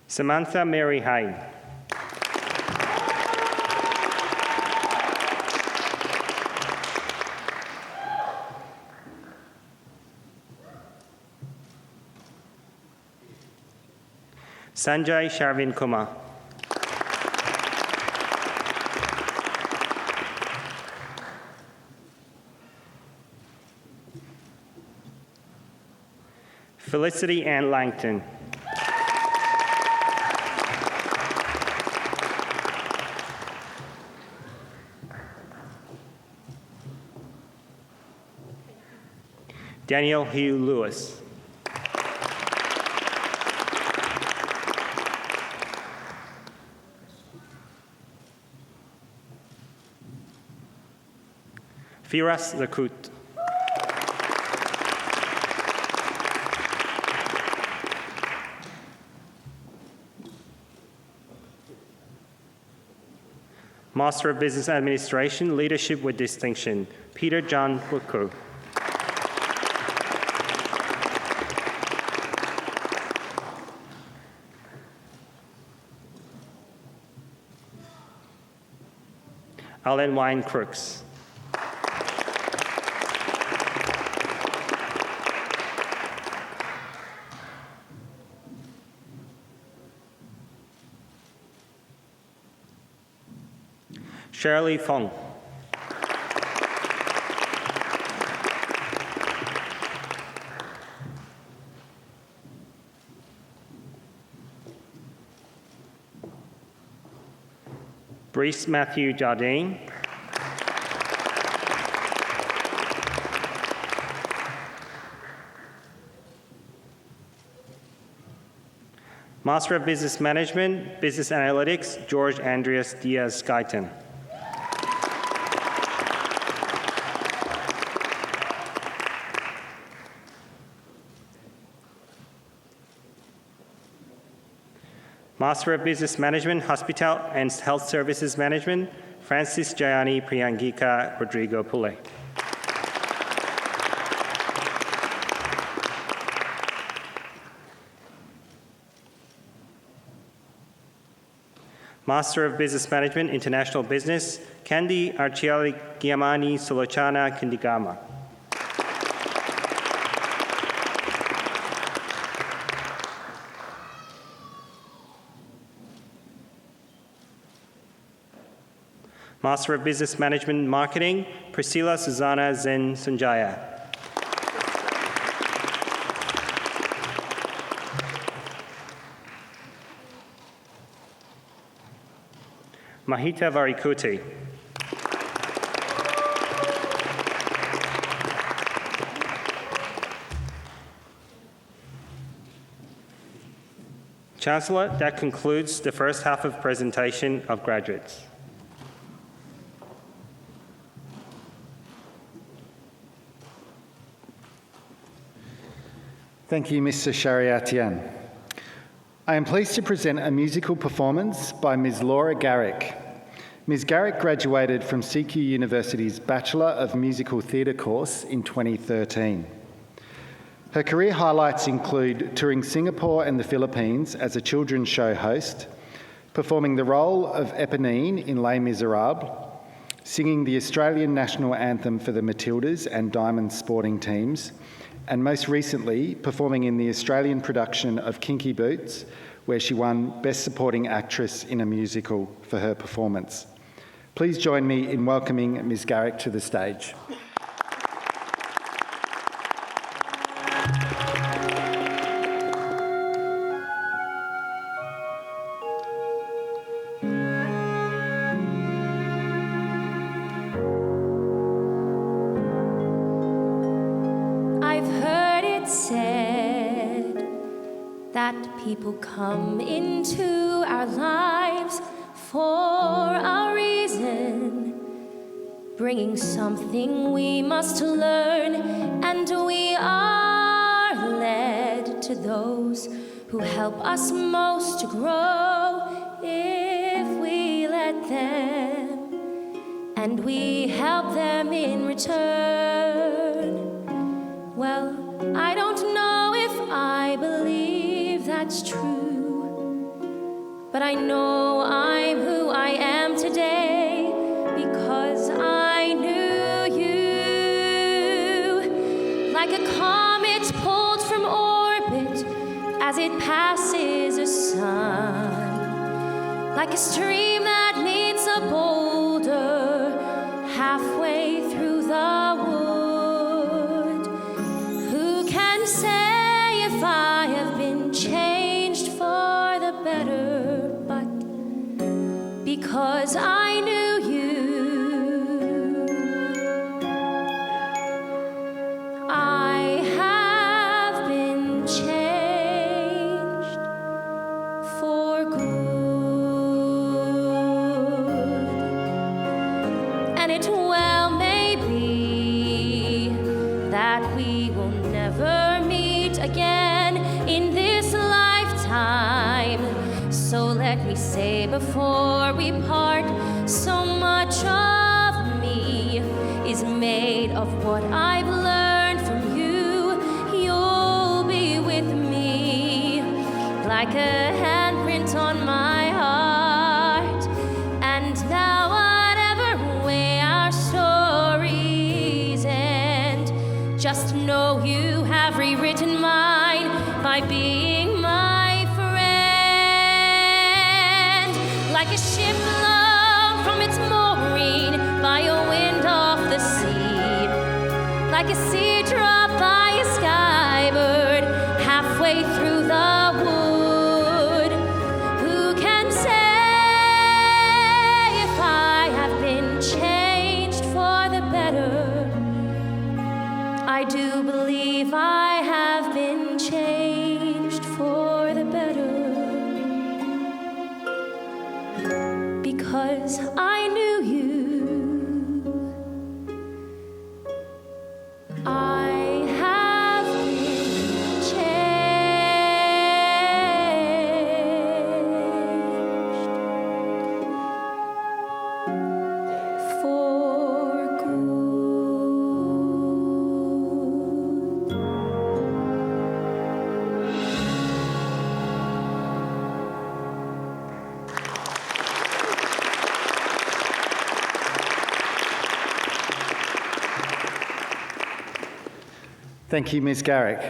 Samantha Mary Hyde. Sanjay Sharvin Kumar. Felicity Ann Langton. Daniel Hugh Lewis. Firas Zakut. Master of Business Administration, Leadership with Distinction, Peter John Wuko. Alan Wine Crooks. Shirley Fong. Brice Matthew Jardine. Master of Business Management, Business Analytics, George Andreas Diaz-Guyton. Master of Business Management, Hospital and Health Services Management, Francis Jayani Priyangika Rodrigo Pule. Master of Business Management, International Business, Kandi Archiali-Giamani Solochana Kindigama. Master of Business Management Marketing, Priscilla Susanna Zen Sunjaya. Mahita Varikuti. Chancellor, that concludes the first half of presentation of graduates. Thank you, Mr. Shariatian. I am pleased to present a musical performance by Ms. Laura Garrick. Ms. Garrick graduated from CQUniversity's Bachelor of Musical Theatre course in 2013. Her career highlights include touring Singapore and the Philippines as a children's show host, performing the role of Eponine in Les Miserables, singing the Australian national anthem for the Matildas and Diamond sporting teams, and most recently performing in the Australian production of Kinky Boots, where she won Best Supporting Actress in a Musical for her performance. Please join me in welcoming Ms. Garrick to the stage. People come into our lives for a reason, bringing something we must learn, and we are led to those who help us most to grow if we let them, and we help them in return. Well, I don't know if I believe that's true, but I know I'm who I am today because I knew you. Like a comet pulled from orbit as it passes a sun, like a stream that meets a boulder halfway through the wood. Who can say if I have been changed for the better, but because I knew you, I have been changed for good. And it well may be that we will never meet again in this lifetime. So let me say before we part, so much of me is made of what I've learned from you. You'll be with me like a handprint on my heart. And now whatever Just know you have rewritten mine by being my friend. Like a ship blown from its mooring by a wind off the sea. Like a sea drop by a skybird halfway through the wood. Who can say if I have been changed for the better? I do believe I have been changed for the better, because I knew you. I have been changed for good. Thank you, Ms Garrick.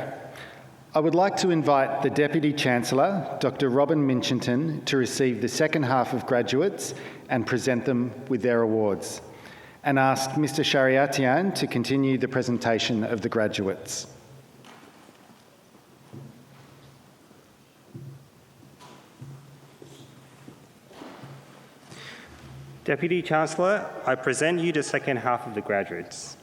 I would like to invite the Deputy Chancellor, Dr Robin Minchinton, to receive the second half of graduates and present them with their awards, and ask Mr Shariatian to continue the presentation of the graduates. Deputy Chancellor, I present you the second half of the graduates.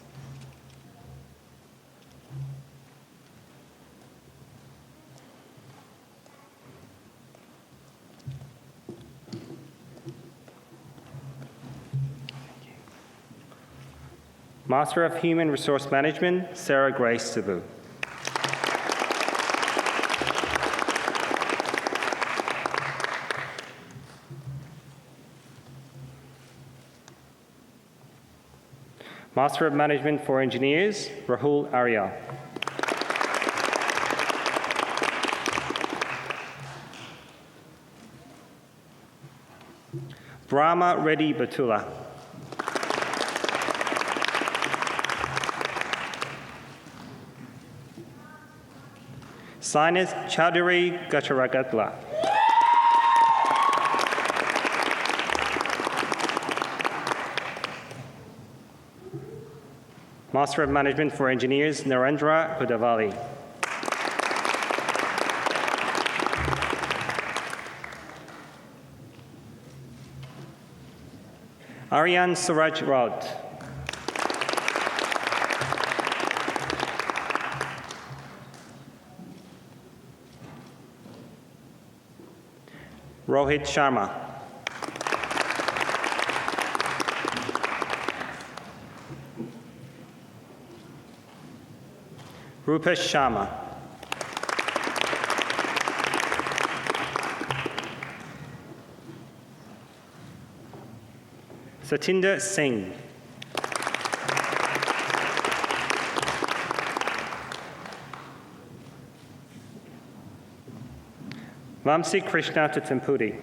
Master of Human Resource Management, Sarah Grace Sabu. Master of Management for Engineers, Rahul Arya. Brahma Reddy Batula. Sinus Chowdhury Gacharagatla. Master of Management for Engineers, Narendra Hudavali. Aryan Suraj Raut. Rohit Sharma. Rupesh Sharma. Satinder Singh. Vamsi Krishna Tutimpudi.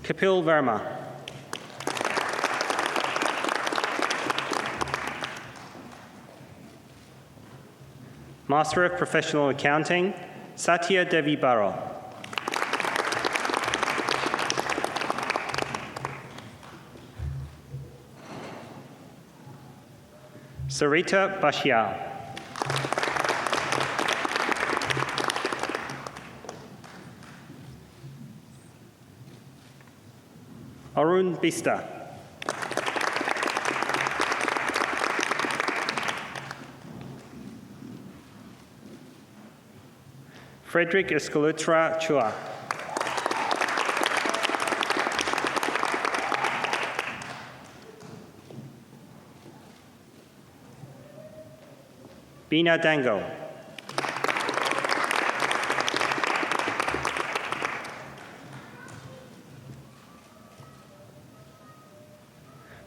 Kapil Verma. Master of Professional Accounting, Satya Devi Baro. Sarita Bashial. Arun Bista. Frederick Escalutra Chua. Bina Dango.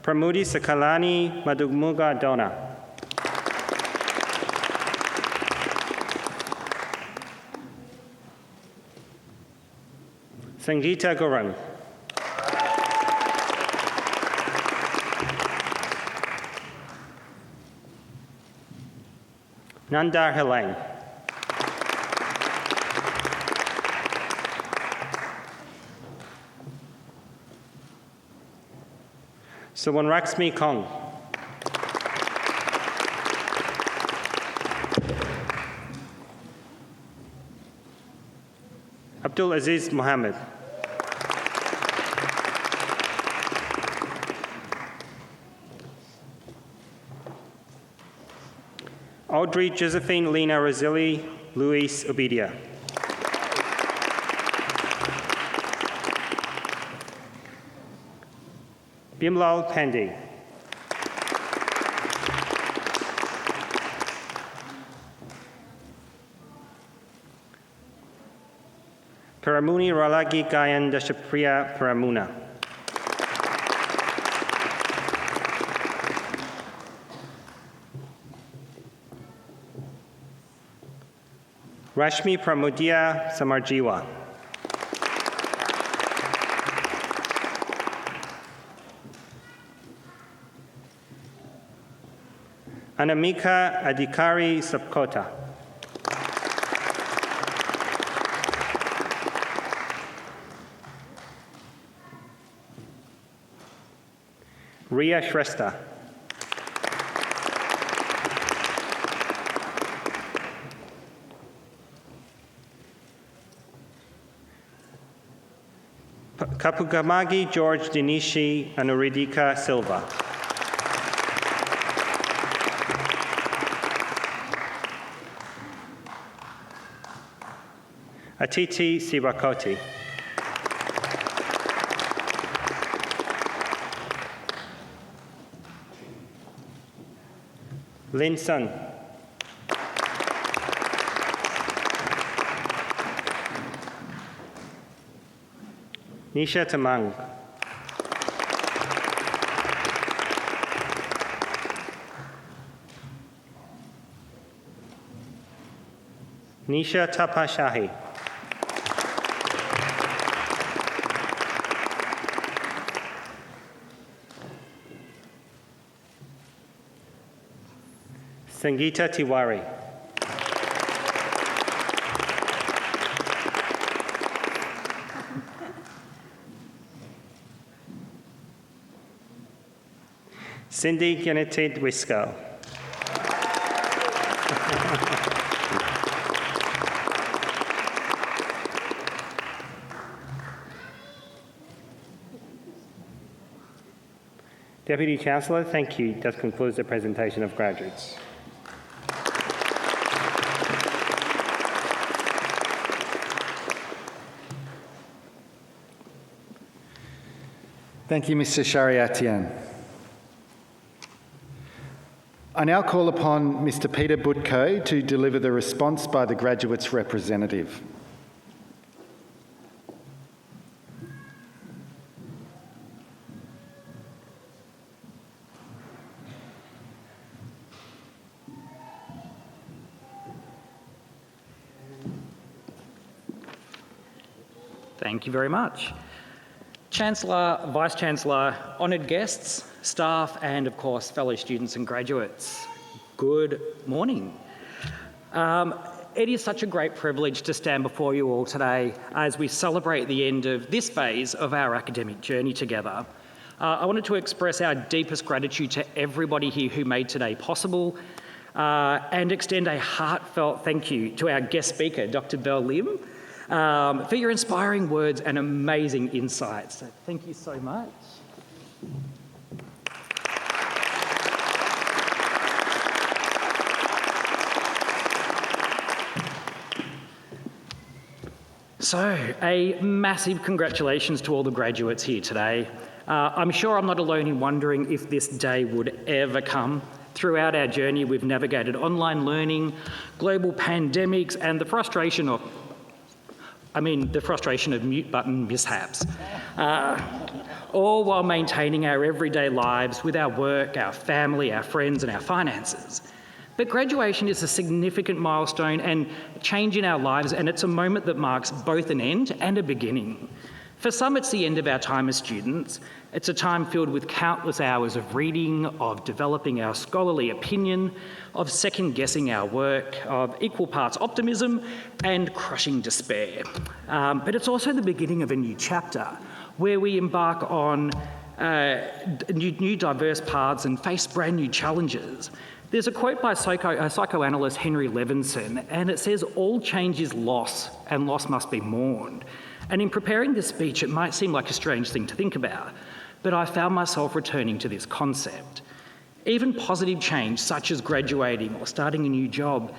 Pramudi Sakalani Madugmuga Dona. Sangeeta Gurung. Nandar Helene. Suwanrakshmi Kong. Abdul Aziz Mohammed. Audrey Josephine Lena Rosili Luis Obidia. Bimlal Pandey. Paramuni Ralagi Gayan Dashapriya Paramuna. Rashmi Pramudia Samarjiwa. Anamika Adhikari Sapkota. Ria Shrestha. Kapugamagi George Dinishi Anuridika Silva. Atiti Sibakoti. Lin Sun. Nisha Tamang. Nisha Tapashahi. Sangeeta Tiwari. Cindy Genetid Wisco. Deputy Chancellor, thank you. That concludes the presentation of graduates. Thank you, Mr. Shariatian. I now call upon Mr. Peter Butko to deliver the response by the graduates' representative. Thank you very much. Chancellor, Vice-Chancellor, honoured guests, staff and of course fellow students and graduates, good morning. It is such a great privilege to stand before you all today as we celebrate the end of this phase of our academic journey together. I wanted to express our deepest gratitude to everybody here who made today possible and extend a heartfelt thank you to our guest speaker, Dr. Bell Lim, for your inspiring words and amazing insights. So thank you so much. So, a massive congratulations to all the graduates here today. I'm sure I'm not alone in wondering if this day would ever come. Throughout our journey, we've navigated online learning, global pandemics, and the frustration of mute button mishaps, all while maintaining our everyday lives with our work, our family, our friends, and our finances. But graduation is a significant milestone and change in our lives, and it's a moment that marks both an end and a beginning. For some, it's the end of our time as students. It's a time filled with countless hours of reading, of developing our scholarly opinion, of second-guessing our work, of equal parts optimism and crushing despair. But it's also the beginning of a new chapter where we embark on new diverse paths and face brand new challenges. There's a quote by psychoanalyst Henry Levinson, and it says, "All change is loss, and loss must be mourned." And in preparing this speech, it might seem like a strange thing to think about, but I found myself returning to this concept. Even positive change, such as graduating or starting a new job,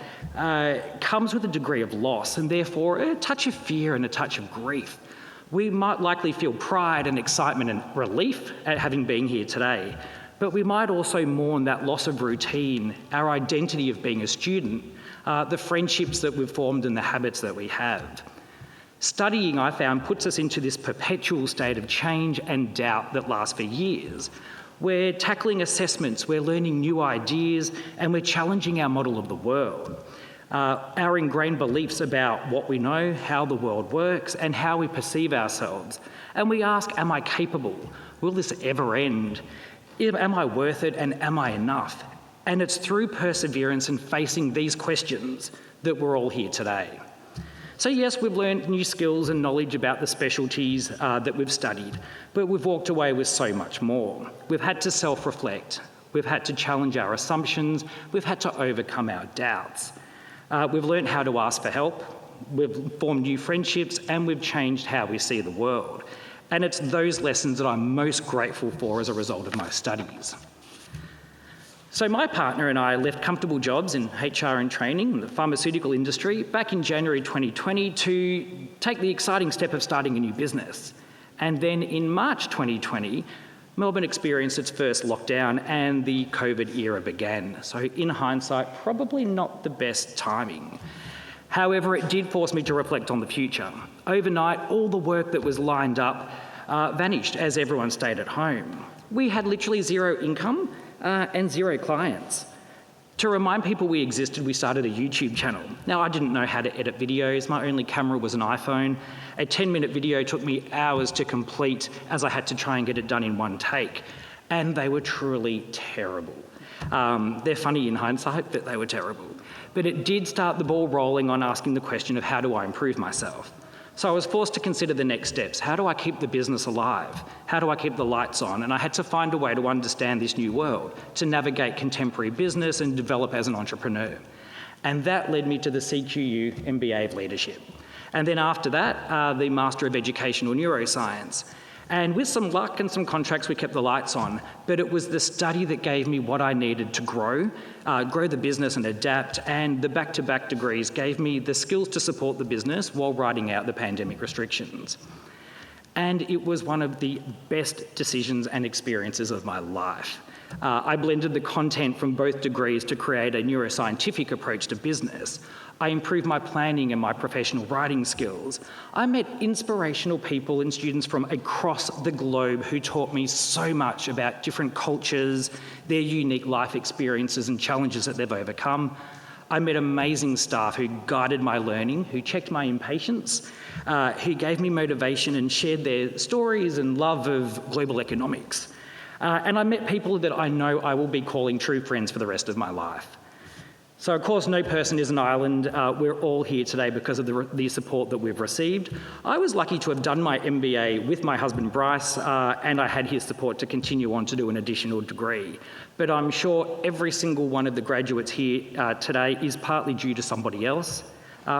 comes with a degree of loss and therefore a touch of fear and a touch of grief. We might likely feel pride and excitement and relief at having been here today, but we might also mourn that loss of routine, our identity of being a student, the friendships that we've formed and the habits that we have. Studying, I found, puts us into this perpetual state of change and doubt that lasts for years. We're tackling assessments, we're learning new ideas, and we're challenging our model of the world. Our ingrained beliefs about what we know, how the world works, and how we perceive ourselves. And we ask, am I capable? Will this ever end? Am I worth it, and am I enough? And it's through perseverance and facing these questions that we're all here today. So yes, we've learned new skills and knowledge about the specialties that we've studied, but we've walked away with so much more. We've had to self-reflect, we've had to challenge our assumptions, we've had to overcome our doubts. We've learned how to ask for help, we've formed new friendships, and we've changed how we see the world. And it's those lessons that I'm most grateful for as a result of my studies. So my partner and I left comfortable jobs in HR and training in the pharmaceutical industry back in January 2020 to take the exciting step of starting a new business. And then in March 2020, Melbourne experienced its first lockdown and the COVID era began. So in hindsight, probably not the best timing. However, it did force me to reflect on the future. Overnight, all the work that was lined up vanished as everyone stayed at home. We had literally zero income and zero clients. To remind people we existed, we started a YouTube channel. Now, I didn't know how to edit videos. My only camera was an iPhone. A 10-minute video took me hours to complete as I had to try and get it done in one take. And they were truly terrible. They're funny in hindsight, but they were terrible. But it did start the ball rolling on asking the question of how do I improve myself? So I was forced to consider the next steps. How do I keep the business alive? How do I keep the lights on? And I had to find a way to understand this new world, to navigate contemporary business and develop as an entrepreneur. And that led me to the CQU MBA of Leadership. And then after that, the Master of Educational Neuroscience. And with some luck and some contracts, we kept the lights on. But it was the study that gave me what I needed to grow the business and adapt. And the back-to-back degrees gave me the skills to support the business while riding out the pandemic restrictions. And it was one of the best decisions and experiences of my life. I blended the content from both degrees to create a neuroscientific approach to business. I improved my planning and my professional writing skills. I met inspirational people and students from across the globe who taught me so much about different cultures, their unique life experiences and challenges that they've overcome. I met amazing staff who guided my learning, who checked my impatience, who gave me motivation and shared their stories and love of global economics. And I met people that I know I will be calling true friends for the rest of my life. So, of course, no person is an island. We're all here today because of the support that we've received. I was lucky to have done my MBA with my husband, Bryce, and I had his support to continue on to do an additional degree. But I'm sure every single one of the graduates here today is partly due to somebody else.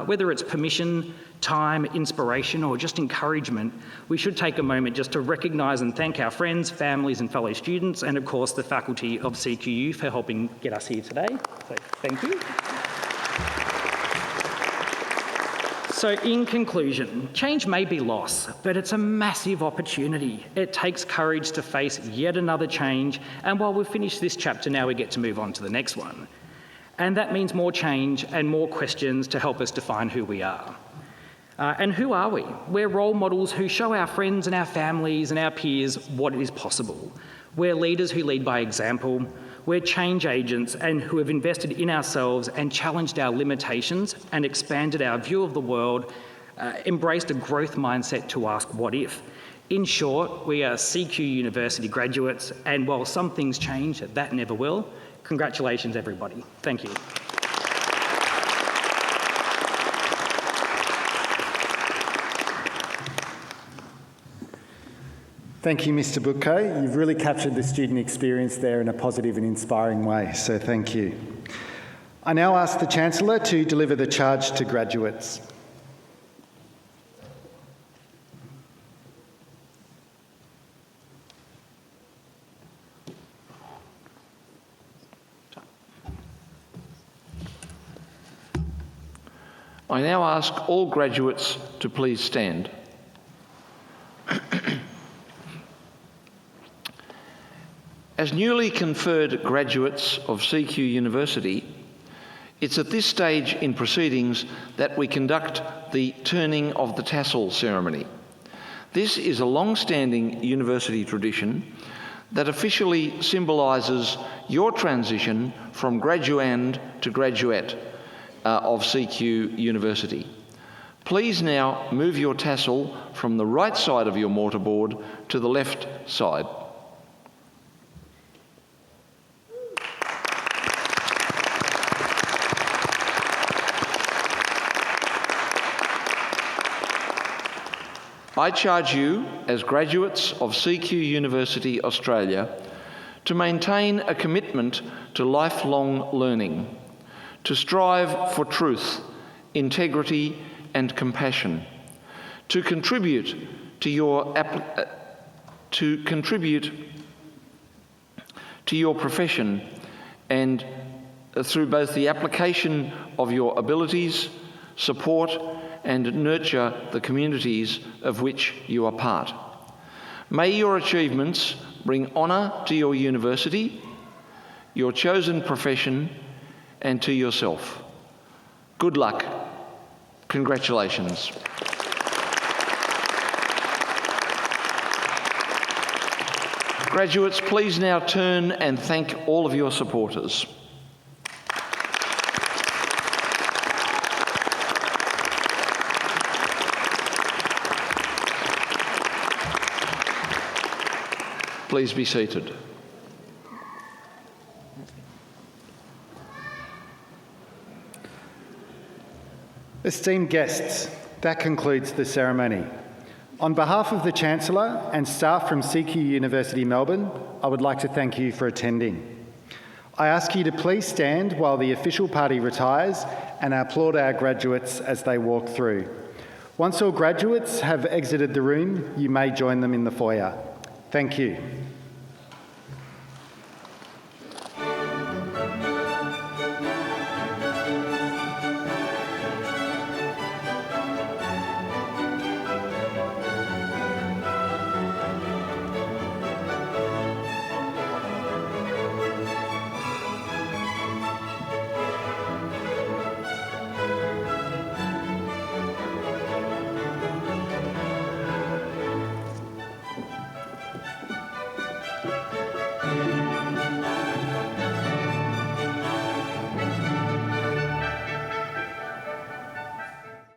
Whether it's permission, time, inspiration, or just encouragement, we should take a moment just to recognise and thank our friends, families and fellow students, and of course the faculty of CQU for helping get us here today. So thank you. So in conclusion, change may be loss, but it's a massive opportunity. It takes courage to face yet another change, and while we've finished this chapter, now we get to move on to the next one. And that means more change and more questions to help us define who we are. And who are we? We're role models who show our friends and our families and our peers what is possible. We're leaders who lead by example. We're change agents and who have invested in ourselves and challenged our limitations and expanded our view of the world embraced a growth mindset to ask what if. In short, we are CQUniversity graduates, and while some things change, that never will. Congratulations, everybody. Thank you. Thank you, Mr. Butko. You've really captured the student experience there in a positive and inspiring way, so thank you. I now ask the Chancellor to deliver the charge to graduates. I now ask all graduates to please stand. As newly conferred graduates of CQUniversity, it's at this stage in proceedings that we conduct the turning of the tassel ceremony. This is a long-standing university tradition that officially symbolises your transition from graduand to graduate of CQUniversity. Please now move your tassel from the right side of your mortarboard to the left side. I charge you, as graduates of CQUniversity Australia, to maintain a commitment to lifelong learning, to strive for truth, integrity and compassion, to contribute to your profession and through both the application of your abilities, support and nurture the communities of which you are part. May your achievements bring honour to your university, your chosen profession, and to yourself. Good luck. Congratulations. Graduates, please now turn and thank all of your supporters. Please be seated. Esteemed guests, that concludes the ceremony. On behalf of the Chancellor and staff from CQUniversity Melbourne, I would like to thank you for attending. I ask you to please stand while the official party retires and applaud our graduates as they walk through. Once all graduates have exited the room, you may join them in the foyer. Thank you.